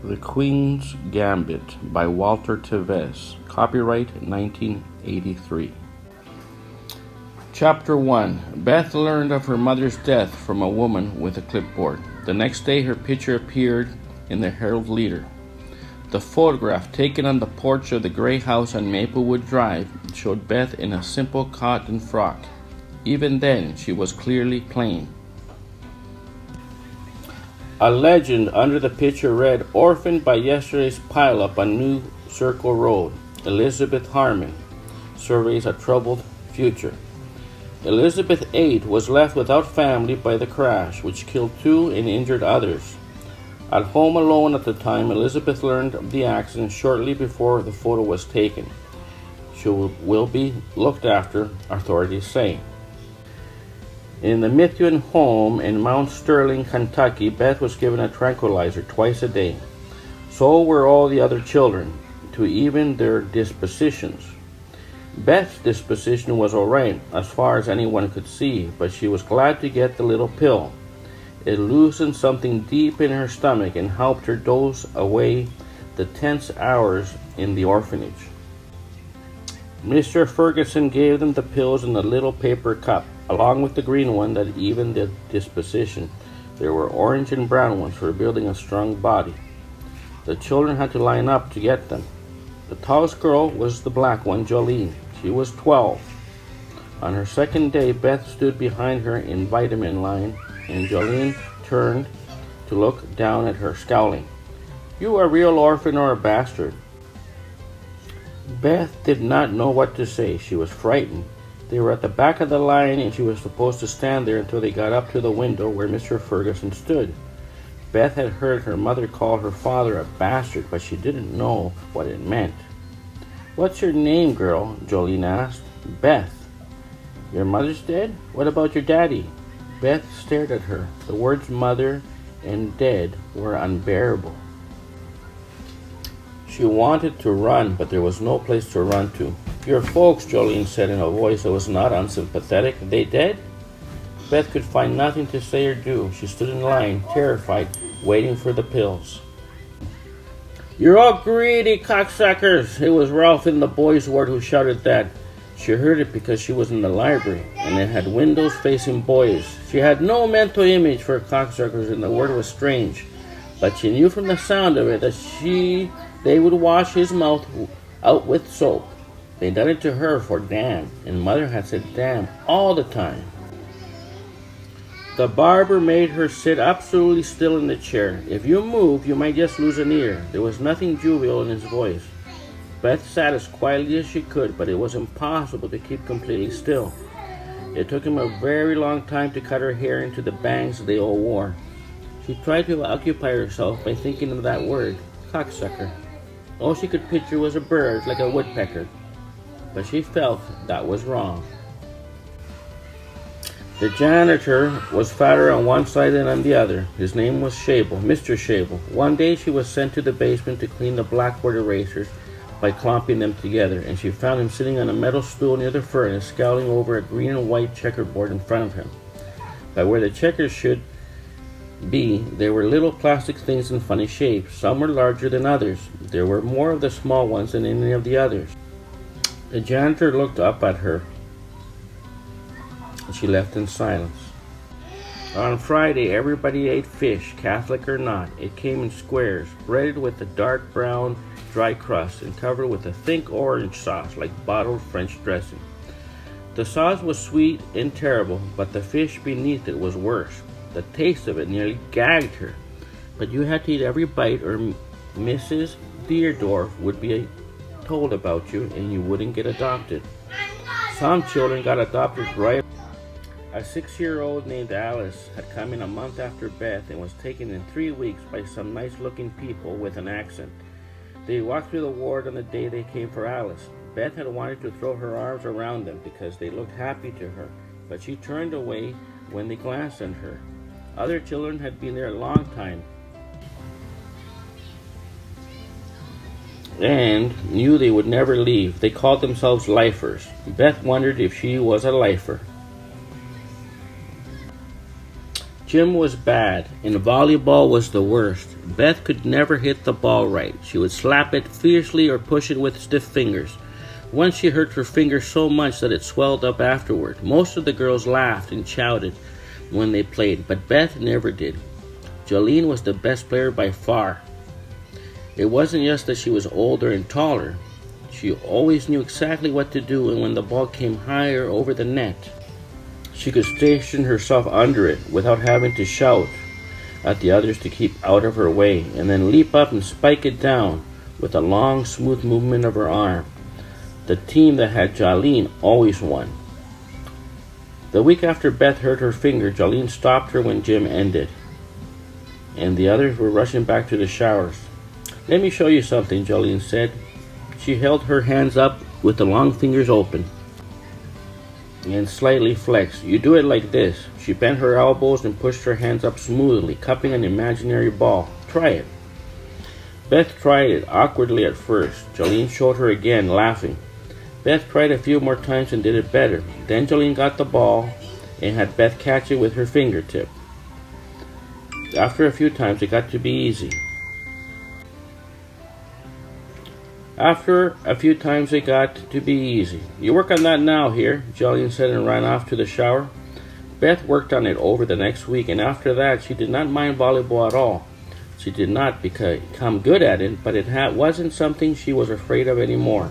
The Queen's Gambit by Walter Teves. Copyright 1983. Chapter 1. Beth learned of her mother's death from a woman with a clipboard. The next day her picture appeared in the Herald Leader. The photograph taken on the porch of the gray house on Maplewood Drive showed Beth in a simple cotton frock. Even then, she was clearly plain. A legend under the picture read, "Orphaned by yesterday's pileup on New Circle Road. Elizabeth Harmon surveys a troubled future." Elizabeth 8 was left without family by the crash, which killed 2 and injured others. At home alone at the time, Elizabeth learned of the accident shortly before the photo was taken. She will be looked after, authorities say. In the Methuen home in Mount Sterling, Kentucky, Beth was given a tranquilizer twice a day. So were all the other children, to even their dispositions. Beth's disposition was all right, as far as anyone could see, but she was glad to get the little pill. It loosened something deep in her stomach and helped her doze away the tense hours in the orphanage. Mr. Ferguson gave them the pills in a little paper cup, along with the green one that evened the disposition. There were orange and brown ones for building a strong body. The children had to line up to get them. The tallest girl was the black one, Jolene. She was 12. On her second day, Beth stood behind her in vitamin line, and Jolene turned to look down at her, scowling. "You a real orphan or a bastard?" Beth did not know what to say. She was frightened. They were at the back of the line, and she was supposed to stand there until they got up to the window where Mr. Ferguson stood. Beth had heard her mother call her father a bastard, but she didn't know what it meant. "What's your name, girl?" Jolene asked. "Beth." "Your mother's dead? What about your daddy?" Beth stared at her. The words mother and dead were unbearable. She wanted to run, but there was no place to run to. "Your folks," Jolene said in a voice that was not unsympathetic, "they dead?" Beth could find nothing to say or do. She stood in line, terrified, waiting for the pills. "You're all greedy cocksuckers!" It was Ralph in the boys' ward who shouted that. She heard it because she was in the library, and it had windows facing boys. She had no mental image for cocksuckers, and the word was strange. But she knew from the sound of it that they would wash his mouth out with soap. They'd done it to her for damn, and Mother had said damn all the time. The barber made her sit absolutely still in the chair. "If you move, you might just lose an ear." There was nothing jovial in his voice. Beth sat as quietly as she could, but it was impossible to keep completely still. It took him a very long time to cut her hair into the bangs they all wore. She tried to occupy herself by thinking of that word, cocksucker. All she could picture was a bird, like a woodpecker. But she felt that was wrong. The janitor was fatter on one side than on the other. His name was Shable, Mr. Shable. One day she was sent to the basement to clean the blackboard erasers by clumping them together, and she found him sitting on a metal stool near the furnace, scowling over a green and white checkerboard in front of him. But where the checkers should be, there were little plastic things in funny shapes. Some were larger than others. There were more of the small ones than any of the others. The janitor looked up at her, and she left in silence. On Friday, everybody ate fish, Catholic or not. It came in squares, breaded with a dark brown, dry crust, and covered with a thick orange sauce like bottled French dressing. The sauce was sweet and terrible, but the fish beneath it was worse. The taste of it nearly gagged her. But you had to eat every bite, or Mrs. Deerdorf would be told about you, and you wouldn't get adopted. Some children got adopted right. A 6-year-old named Alice had come in a month after Beth and was taken in 3 weeks by some nice-looking people with an accent. They walked through the ward on the day they came for Alice. Beth had wanted to throw her arms around them because they looked happy to her, but she turned away when they glanced at her. Other children had been there a long time and knew they would never leave. They called themselves lifers. Beth wondered if she was a lifer. Gym was bad, and volleyball was the worst. Beth could never hit the ball right. She would slap it fiercely or push it with stiff fingers. Once she hurt her finger so much that it swelled up afterward. Most of the girls laughed and shouted when they played, but Beth never did. Jolene was the best player by far. It wasn't just that she was older and taller. She always knew exactly what to do, and when the ball came higher over the net, she could station herself under it without having to shout at the others to keep out of her way, and then leap up and spike it down with a long, smooth movement of her arm. The team that had Jolene always won. The week after Beth hurt her finger, Jolene stopped her when gym ended, and the others were rushing back to the showers. "Let me show you something," Jolene said. She held her hands up with the long fingers open and slightly flexed. "You do it like this." She bent her elbows and pushed her hands up smoothly, cupping an imaginary ball. "Try it." Beth tried it awkwardly at first. Jolene showed her again, laughing. Beth tried a few more times and did it better. Then Jolene got the ball and had Beth catch it with her fingertip. After a few times, it got to be easy. "You work on that now here," Jolene said, and ran off to the shower. Beth worked on it over the next week, and after that she did not mind volleyball at all. She did not become good at it, but it wasn't something she was afraid of anymore.